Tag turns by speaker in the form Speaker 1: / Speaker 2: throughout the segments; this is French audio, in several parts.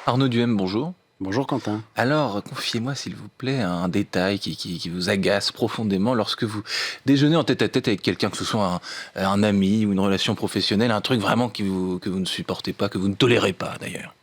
Speaker 1: Arnaud Duhem, bonjour.
Speaker 2: Bonjour Quentin.
Speaker 1: Alors, confiez-moi s'il vous plaît un détail qui vous agace profondément lorsque vous déjeunez en tête-à-tête avec quelqu'un, que ce soit un ami ou une relation professionnelle, un truc vraiment que vous ne supportez pas, que vous ne tolérez pas d'ailleurs.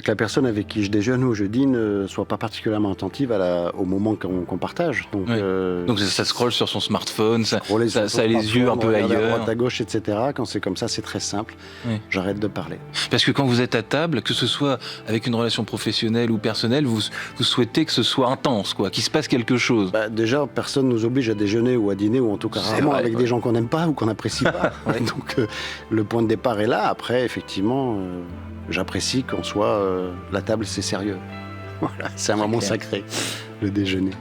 Speaker 2: Que la personne avec qui je déjeune ou je dîne ne soit pas particulièrement attentive au moment qu'on partage. Donc,
Speaker 1: Oui. Donc ça scrolle sur son smartphone, ça a les yeux un peu
Speaker 2: à
Speaker 1: ailleurs.
Speaker 2: droite, à gauche, etc. Quand c'est comme ça, c'est très simple.
Speaker 1: Oui.
Speaker 2: J'arrête de parler.
Speaker 1: Parce que quand vous êtes à table, que ce soit avec une relation professionnelle ou personnelle, vous souhaitez que ce soit intense, quoi, qu'il se passe quelque chose.
Speaker 2: Déjà, personne nous oblige à déjeuner ou à dîner, ou en tout cas rarement
Speaker 1: vrai,
Speaker 2: avec des gens qu'on n'aime pas ou qu'on n'apprécie pas. Donc le point de départ est là. Après, effectivement, j'apprécie qu'on soit... la table, c'est sérieux. Voilà, c'est un moment sacré, le déjeuner.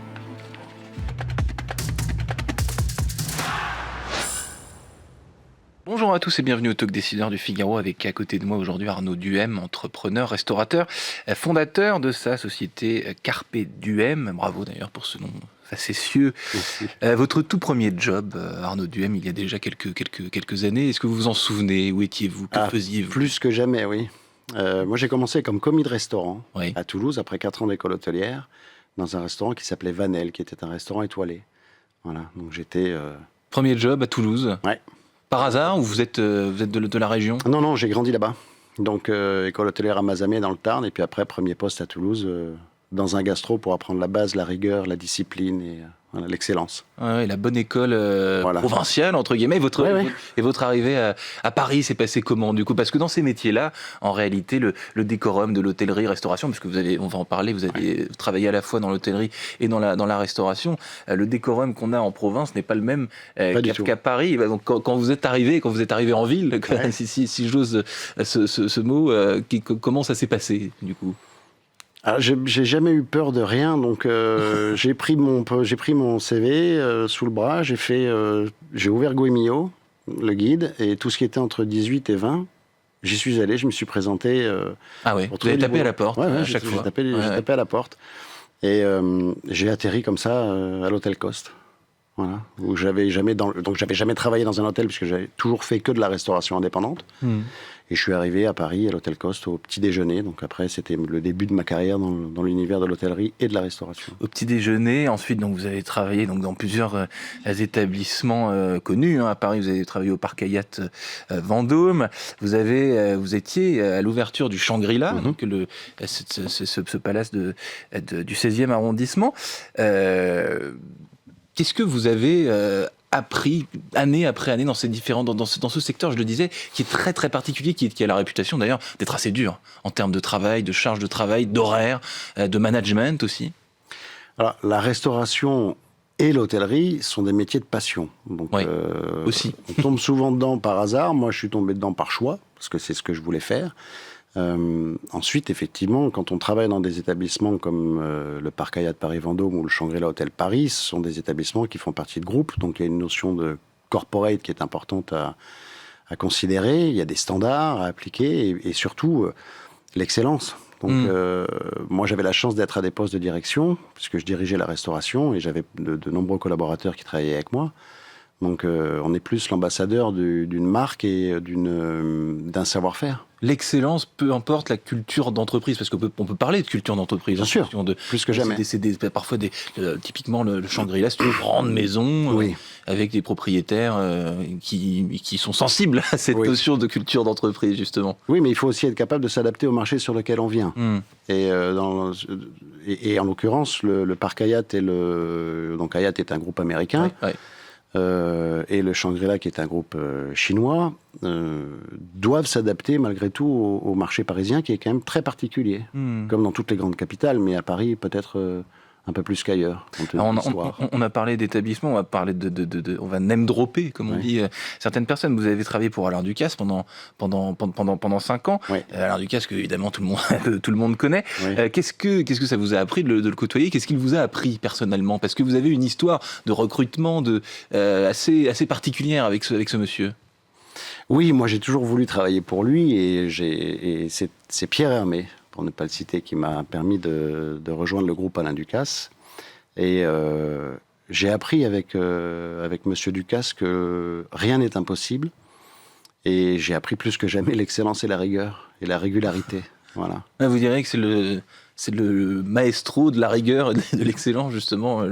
Speaker 1: Bonjour à tous et bienvenue au Talk Décideur du Figaro avec à côté de moi aujourd'hui Arnaud Duhem, entrepreneur, restaurateur, fondateur de sa société Carpe Duhem. Bravo d'ailleurs pour ce nom facétieux. Votre tout premier job, Arnaud Duhem, il y a déjà quelques années. Est-ce que vous vous en souvenez? Où étiez-vous? Que faisiez-vous?
Speaker 2: Plus que jamais, oui. Moi, j'ai commencé comme commis de restaurant à Toulouse, après 4 ans d'école hôtelière, dans un restaurant qui s'appelait Vanel, qui était un restaurant étoilé. Voilà, donc j'étais...
Speaker 1: Premier job à Toulouse?
Speaker 2: Ouais.
Speaker 1: Par hasard ou vous êtes de la région?
Speaker 2: Non, j'ai grandi là-bas. Donc, école hôtelière à Mazamet dans le Tarn, et puis après, premier poste à Toulouse, dans un gastro pour apprendre la base, la rigueur, la discipline et l'excellence.
Speaker 1: Ouais, la bonne école provinciale, entre guillemets. Et votre arrivée à Paris s'est passée comment, du coup? Parce que dans ces métiers-là, en réalité, le décorum de l'hôtellerie-restauration, parce que on va en parler, vous avez travaillé à la fois dans l'hôtellerie et dans la restauration, le décorum qu'on a en province n'est pas le même qu'à Paris. Donc, quand vous êtes arrivé en ville, si j'ose ce mot, comment ça s'est passé, du coup?
Speaker 2: Alors, j'ai jamais eu peur de rien, donc j'ai pris mon CV sous le bras, j'ai ouvert Goemio, le guide, et tout ce qui était entre 18 et 20, j'y suis allé, je me suis présenté.
Speaker 1: Ah oui, vous avez tapé à la porte à chaque fois.
Speaker 2: J'ai tapé à la porte, et j'ai atterri comme ça à l'hôtel Coste. Voilà, où j'avais jamais travaillé dans un hôtel puisque j'avais toujours fait que de la restauration indépendante. Et je suis arrivé à Paris à l'hôtel Coste au petit déjeuner. Donc après, c'était le début de ma carrière dans l'univers de l'hôtellerie et de la restauration.
Speaker 1: Au petit déjeuner, ensuite donc vous avez travaillé donc dans plusieurs établissements connus. À Paris, vous avez travaillé au Parc Hyatt Vendôme. Vous étiez à l'ouverture du Shangri-La, donc ce palace du 16e arrondissement. Qu'est-ce que vous avez appris année après année dans ce secteur, je le disais, qui est très très particulier, qui a la réputation d'ailleurs d'être assez dur en termes de travail, de charge de travail, d'horaire, de management aussi?
Speaker 2: Alors, la restauration et l'hôtellerie sont des métiers de passion. Donc,
Speaker 1: aussi.
Speaker 2: On tombe souvent dedans par hasard. Moi, je suis tombé dedans par choix, parce que c'est ce que je voulais faire. Ensuite, effectivement, quand on travaille dans des établissements comme le Parc Hyatt Paris-Vendôme ou le Shangri-La Hôtel Paris, ce sont des établissements qui font partie de groupes, donc il y a une notion de corporate qui est importante à considérer, il y a des standards à appliquer et surtout l'excellence. Donc moi j'avais la chance d'être à des postes de direction, puisque je dirigeais la restauration et j'avais de nombreux collaborateurs qui travaillaient avec moi. Donc on est plus l'ambassadeur d'une marque et d'un savoir-faire.
Speaker 1: L'excellence, peu importe la culture d'entreprise, parce qu'on peut parler de culture d'entreprise.
Speaker 2: Bien sûr, plus que jamais.
Speaker 1: Parfois, typiquement, le Shangri-La, c'est une grande maison avec des propriétaires qui sont sensibles à cette notion de culture d'entreprise, justement.
Speaker 2: Oui, mais il faut aussi être capable de s'adapter au marché sur lequel on vient. Et en l'occurrence, le Parc Hyatt donc Hyatt est un groupe américain. Et le Shangri-La, qui est un groupe chinois, doivent s'adapter malgré tout au marché parisien, qui est quand même très particulier, comme dans toutes les grandes capitales, mais à Paris peut-être un peu plus qu'ailleurs.
Speaker 1: On a parlé d'établissement, on va parler on va name dropper, comme on dit certaines personnes. Vous avez travaillé pour Alain Ducasse pendant 5 ans. Alain Ducasse, que évidemment tout le monde connaît. Qu'est-ce que ça vous a appris de le côtoyer? Qu'est-ce qu'il vous a appris personnellement? Parce que vous avez une histoire de recrutement assez particulière avec ce monsieur.
Speaker 2: Oui, moi j'ai toujours voulu travailler pour lui et c'est Pierre Hermé, pour ne pas le citer, qui m'a permis de rejoindre le groupe Alain Ducasse. Et j'ai appris avec Monsieur Ducasse que rien n'est impossible. Et j'ai appris plus que jamais l'excellence et la rigueur et la régularité. Voilà.
Speaker 1: Vous direz que c'est le maestro de la rigueur et de l'excellence, justement.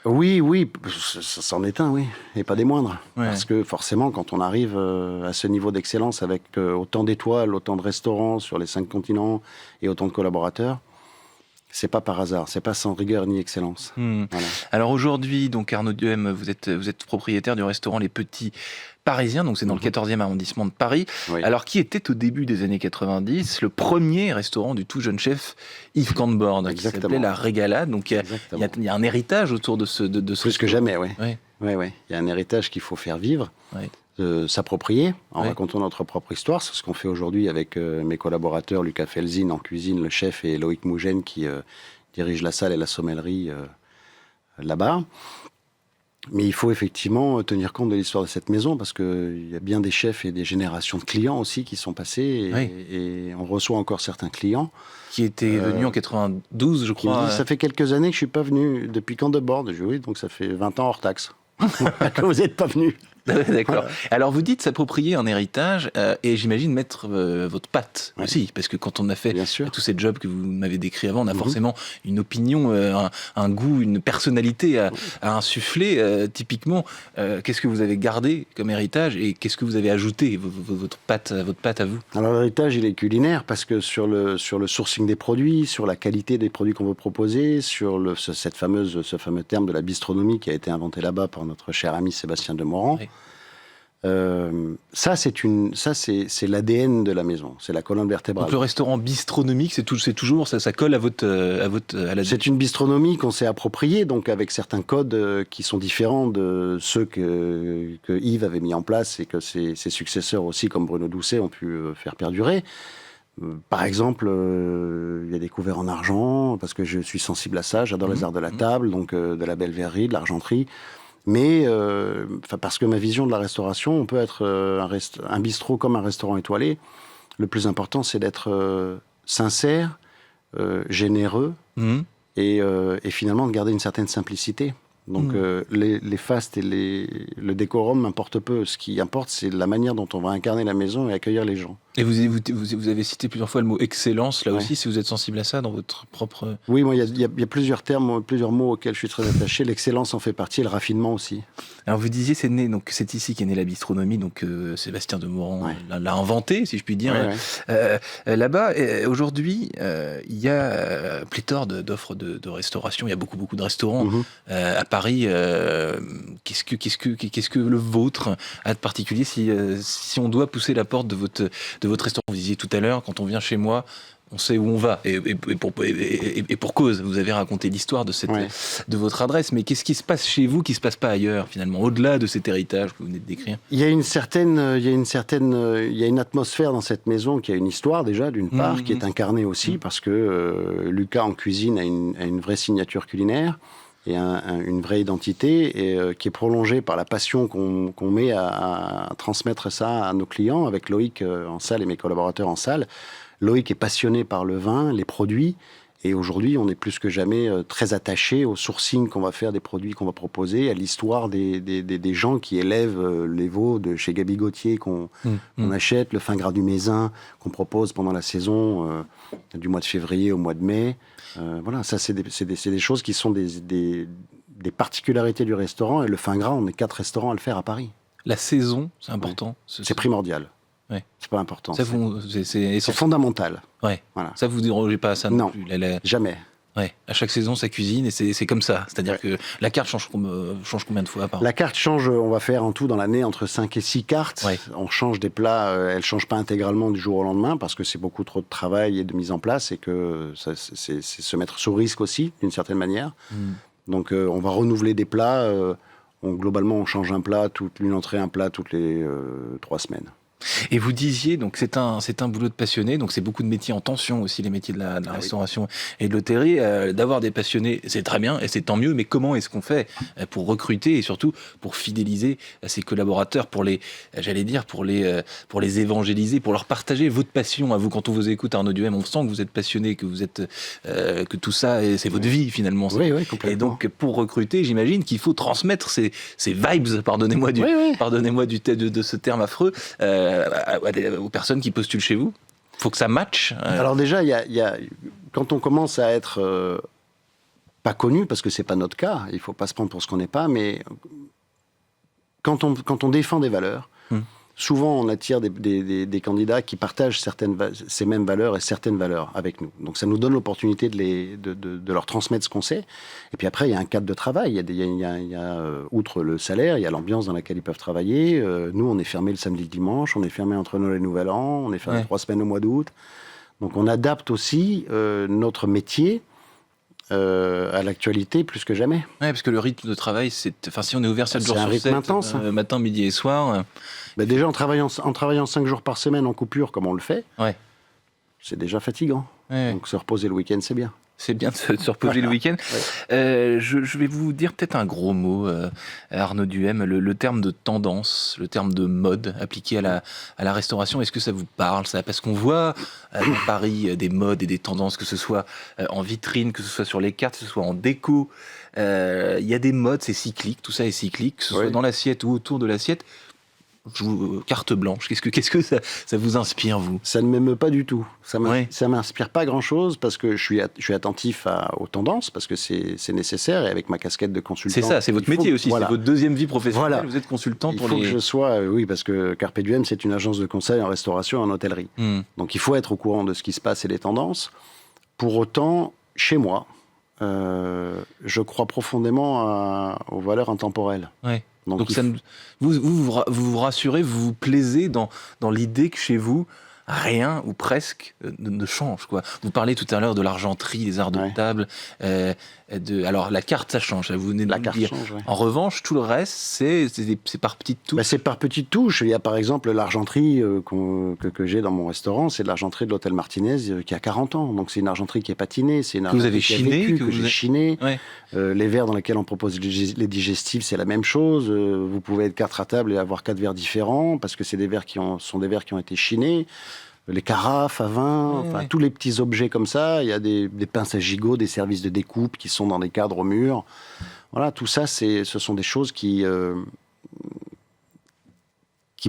Speaker 2: Oui, ça c'en est un, oui, et pas des moindres.
Speaker 1: Ouais.
Speaker 2: Parce que forcément, quand on arrive à ce niveau d'excellence avec autant d'étoiles, autant de restaurants sur les 5 continents et autant de collaborateurs, c'est pas par hasard, c'est pas sans rigueur ni excellence.
Speaker 1: Voilà. Alors aujourd'hui, donc Arnaud Duhem, vous êtes propriétaire du restaurant Les Petits Parisiens, donc c'est dans le 14e arrondissement de Paris.
Speaker 2: Oui.
Speaker 1: Alors qui était au début des années 90 le premier restaurant du tout jeune chef Yves Cantbord, qui s'appelait La Régalade. Donc il y a un héritage autour de ce
Speaker 2: Plus que jamais, oui. Il y a un héritage qu'il faut faire vivre. S'approprier en racontant notre propre histoire. C'est ce qu'on fait aujourd'hui avec mes collaborateurs, Lucas Felzin en cuisine, le chef, et Loïc Mougène qui dirige la salle et la sommellerie là-bas. Mais il faut effectivement tenir compte de l'histoire de cette maison parce qu'il y a bien des chefs et des générations de clients aussi qui sont passés et on reçoit encore certains clients.
Speaker 1: Qui étaient venus en 92, je crois.
Speaker 2: Qui me disent, ça fait quelques années que je ne suis pas venu depuis Cantbord. Je dis oui, donc ça fait 20 ans hors taxe. que vous n'êtes pas venu.
Speaker 1: D'accord. Alors vous dites s'approprier un héritage et j'imagine mettre votre patte aussi, parce que quand on a fait tous ces jobs que vous m'avez décrits avant, on a forcément une opinion, un goût, une personnalité à insuffler. Typiquement, qu'est-ce que vous avez gardé comme héritage et qu'est-ce que vous avez ajouté, votre patte à vous?
Speaker 2: Alors l'héritage, il est culinaire parce que sur le sourcing des produits, sur la qualité des produits qu'on veut proposer, sur ce fameux terme de la bistronomie qui a été inventé là-bas par notre cher ami Sébastien Demorand. Ça c'est l'ADN de la maison, c'est la colonne vertébrale.
Speaker 1: Donc le restaurant bistronomique, c'est toujours ça colle à la.
Speaker 2: C'est une bistronomie qu'on s'est appropriée, donc avec certains codes qui sont différents de ceux que Yves avait mis en place et que ses successeurs aussi, comme Bruno Doucet, ont pu faire perdurer. Par exemple, il y a des couverts en argent, parce que je suis sensible à ça, j'adore les arts de la table, donc de la belle verrerie, de l'argenterie. Mais parce que ma vision de la restauration, on peut être un bistrot comme un restaurant étoilé. Le plus important, c'est d'être sincère, généreux et finalement de garder une certaine simplicité. Donc les fastes et le décorum m'importent peu. Ce qui importe, c'est la manière dont on va incarner la maison et accueillir les gens.
Speaker 1: Et vous avez cité plusieurs fois le mot excellence, là aussi, si vous êtes sensible à ça dans votre propre...
Speaker 2: Oui, moi, il y a plusieurs termes, plusieurs mots auxquels je suis très attaché. L'excellence en fait partie, et le raffinement aussi. Alors,
Speaker 1: vous disiez, c'est ici qu'est née la bistronomie, donc Sébastien Demorand l'a inventé, si je puis dire. Là-bas, aujourd'hui, il y a pléthore d'offres de restauration, il y a beaucoup de restaurants à Paris. Qu'est-ce que le vôtre a de particulier si on doit pousser la porte de votre restaurant? Vous disiez tout à l'heure, quand on vient chez moi, on sait où on va, et pour cause. Vous avez raconté l'histoire de votre adresse, mais qu'est-ce qui se passe chez vous qui se passe pas ailleurs, finalement, au-delà de cet héritage que vous venez de décrire?
Speaker 2: Il y a une atmosphère dans cette maison qui a une histoire déjà, d'une part, qui est incarnée aussi, parce que Lucas en cuisine a une vraie signature culinaire, et une vraie identité, et qui est prolongée par la passion qu'on met à transmettre ça à nos clients, avec Loïc en salle et mes collaborateurs en salle. Loïc est passionné par le vin, les produits, et aujourd'hui, on est plus que jamais très attaché au sourcing qu'on va faire des produits qu'on va proposer, à l'histoire des gens qui élèvent les veaux de chez Gabi Gauthier qu'on achète, le fin gras du Mézin qu'on propose pendant la saison du mois de février au mois de mai. Voilà, ça c'est des choses qui sont des particularités du restaurant, et le fin gras, on est 4 restaurants à le faire à Paris.
Speaker 1: La saison, c'est important.
Speaker 2: C'est primordial. C'est pas important.
Speaker 1: C'est
Speaker 2: fondamental.
Speaker 1: Voilà. Ça vous dérogez pas à ça non plus?
Speaker 2: Jamais.
Speaker 1: À chaque saison, sa cuisine, et c'est comme ça. C'est-à-dire que la carte change combien de fois par an?
Speaker 2: La carte change, on va faire en tout dans l'année entre 5 et 6 cartes. On change des plats, elle ne change pas intégralement du jour au lendemain parce que c'est beaucoup trop de travail et de mise en place, et que c'est se mettre sous risque aussi, d'une certaine manière. Donc on va renouveler des plats. Globalement, on change un plat, une entrée, un plat toutes les 3 semaines.
Speaker 1: Et vous disiez, donc c'est un boulot de passionné, donc c'est beaucoup de métiers en tension aussi, les métiers de la restauration et de l'hôtellerie. D'avoir des passionnés, c'est très bien et c'est tant mieux, mais comment est-ce qu'on fait pour recruter et surtout pour fidéliser ses collaborateurs, pour les évangéliser, pour leur partager votre passion à vous? Quand on vous écoute, Arnaud Duhem, on sent que vous êtes passionné, que vous êtes que tout ça, c'est votre vie finalement.
Speaker 2: Oui, complètement.
Speaker 1: Et donc pour recruter, j'imagine qu'il faut transmettre ces vibes, pardonnez-moi de ce terme affreux, aux personnes qui postulent chez vous. faut que ça matche.
Speaker 2: Alors déjà, quand on commence à être pas connu, parce que c'est pas notre cas, il faut pas se prendre pour ce qu'on n'est pas, mais quand on défend des valeurs, souvent on attire des candidats qui partagent ces mêmes valeurs et certaines valeurs avec nous. Donc ça nous donne l'opportunité de leur transmettre ce qu'on sait. Et puis après, il y a un cadre de travail. Outre le salaire, il y a l'ambiance dans laquelle ils peuvent travailler. Nous, on est fermé le samedi et le dimanche, on est fermé entre Noël et Nouvel An, on est fermé 3 semaines au mois d'août. Donc on adapte aussi notre métier à l'actualité plus que jamais.
Speaker 1: Oui, parce que le rythme de travail, si on est ouvert 7 jours sur 7,
Speaker 2: c'est un rythme intense.
Speaker 1: Matin, midi et soir.
Speaker 2: Déjà, en travaillant 5 jours par semaine en coupure, comme on le fait, c'est déjà fatigant. Donc se reposer le week-end, c'est bien.
Speaker 1: C'est bien de se reposer le week-end. Je vais vous dire peut-être un gros mot, Arnaud Duhem, le terme de tendance, le terme de mode appliqué à la restauration. Est-ce que ça vous parle, ça? Parce qu'on voit à Paris des modes et des tendances, que ce soit en vitrine, que ce soit sur les cartes, que ce soit en déco. Il y a des modes, c'est cyclique, tout ça est cyclique, que ce soit dans l'assiette ou autour de l'assiette. Carte blanche, qu'est-ce que ça vous inspire, vous?
Speaker 2: Ça ne m'émeut pas du tout. Ça m'inspire pas grand-chose parce que je suis attentif aux tendances, parce que c'est nécessaire, et avec ma casquette de consultant...
Speaker 1: C'est ça, c'est votre métier aussi, c'est votre deuxième vie professionnelle, vous êtes consultant pour les...
Speaker 2: Il faut que je sois... oui, parce que Carpe Diem, c'est une agence de conseil en restauration et en hôtellerie. Donc il faut être au courant de ce qui se passe et des tendances. Pour autant, chez moi, je crois profondément aux valeurs intemporelles.
Speaker 1: Donc vous rassurez, vous vous plaisez dans l'idée que chez vous, rien ou presque ne change, quoi. Vous parlez tout à l'heure de l'argenterie, des arts de table. Alors la carte, ça change. Vous venez de le dire. Change, En revanche, tout le reste, c'est par petites touches.
Speaker 2: C'est par petites touches. Il y a par exemple l'argenterie que j'ai dans mon restaurant, c'est de l'argenterie de l'hôtel Martinez qui a 40 ans. Donc c'est une argenterie qui est patinée, c'est une argenterie
Speaker 1: que vous avez chiné,
Speaker 2: que j'ai chiné. Les verres dans lesquels on propose les digestifs, c'est la même chose. Vous pouvez être 4 à table et avoir 4 verres différents parce que c'est des verres qui ont été chinés. Les carafes à vin, tous les petits objets comme ça. Il y a des pinces à gigot, des services de découpe qui sont dans des cadres au mur. Voilà, tout ça, ce sont des choses qui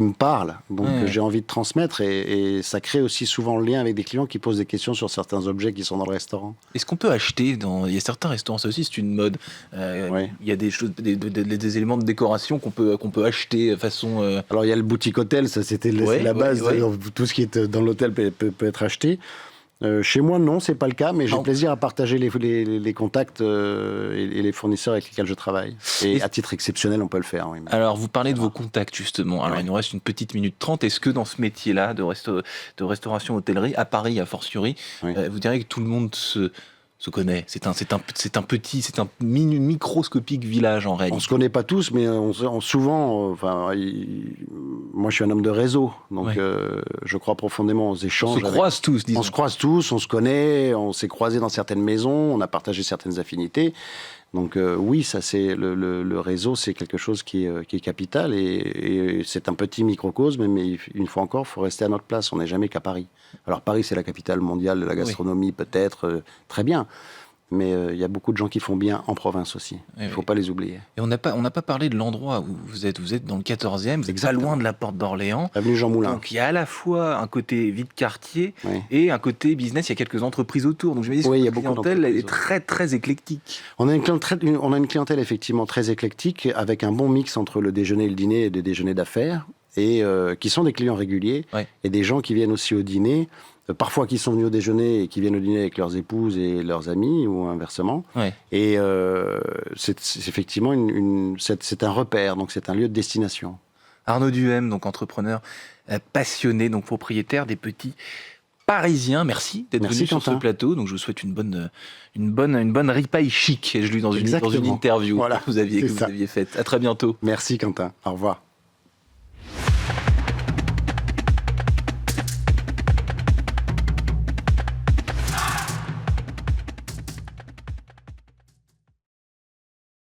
Speaker 2: me parlent, donc j'ai envie de transmettre, et ça crée aussi souvent le lien avec des clients qui posent des questions sur certains objets qui sont dans le restaurant.
Speaker 1: Est-ce qu'on peut acheter il y a certains restaurants, ça aussi c'est une mode, il y a des choses, des éléments de décoration qu'on peut acheter façon...
Speaker 2: Alors il y a le boutique hôtel, ça c'était la base, tout ce qui est dans l'hôtel peut être acheté. Chez moi, non, c'est pas le cas, mais j'ai plaisir à partager les contacts et les fournisseurs avec lesquels je travaille. Et à titre exceptionnel, on peut le faire. Oui.
Speaker 1: Alors, vous parlez de vos contacts, justement. Alors, il nous reste une petite minute 30. Est-ce que dans ce métier-là de restauration hôtellerie, à Paris, a fortiori, vous diriez que tout le monde se connaît? C'est un microscopique village, en réalité.
Speaker 2: On se connaît pas tous, mais souvent, moi je suis un homme de réseau, donc je crois profondément aux échanges.
Speaker 1: On se croise tous, disons.
Speaker 2: On se croise tous, on se connaît, on s'est croisés dans certaines maisons, on a partagé certaines affinités. Donc oui, ça c'est le réseau, c'est quelque chose qui est capital, et c'est un petit microcosme, mais une fois encore, il faut rester à notre place. On n'est jamais qu'à Paris. Alors Paris, c'est la capitale mondiale de la gastronomie, peut-être, très bien. Mais il y a beaucoup de gens qui font bien en province aussi. Il ne faut pas les oublier.
Speaker 1: Et on n'a pas parlé de l'endroit où vous êtes. Vous êtes dans le 14e, vous êtes pas loin de la porte d'Orléans.
Speaker 2: Avenue Jean Moulin.
Speaker 1: Donc il y a à la fois un côté vie de quartier et un côté business. Il y a quelques entreprises autour. Donc je me dis que la clientèle est très, très éclectique.
Speaker 2: On a une clientèle effectivement très éclectique, avec un bon mix entre le déjeuner et le dîner, et des déjeuners d'affaires, et qui sont des clients réguliers, et des gens qui viennent aussi au dîner. Parfois qui sont venus au déjeuner et qui viennent au dîner avec leurs épouses et leurs amis, ou inversement. Et c'est effectivement c'est un repère, donc c'est un lieu de destination.
Speaker 1: Arnaud Duhem, donc entrepreneur passionné, donc propriétaire des Petits Parisiens. Merci d'être venu sur ce plateau. Donc je vous souhaite une bonne ripaille chic. Je l'ai lu dans une interview que vous aviez faite. À très bientôt.
Speaker 2: Merci Quentin. Au revoir.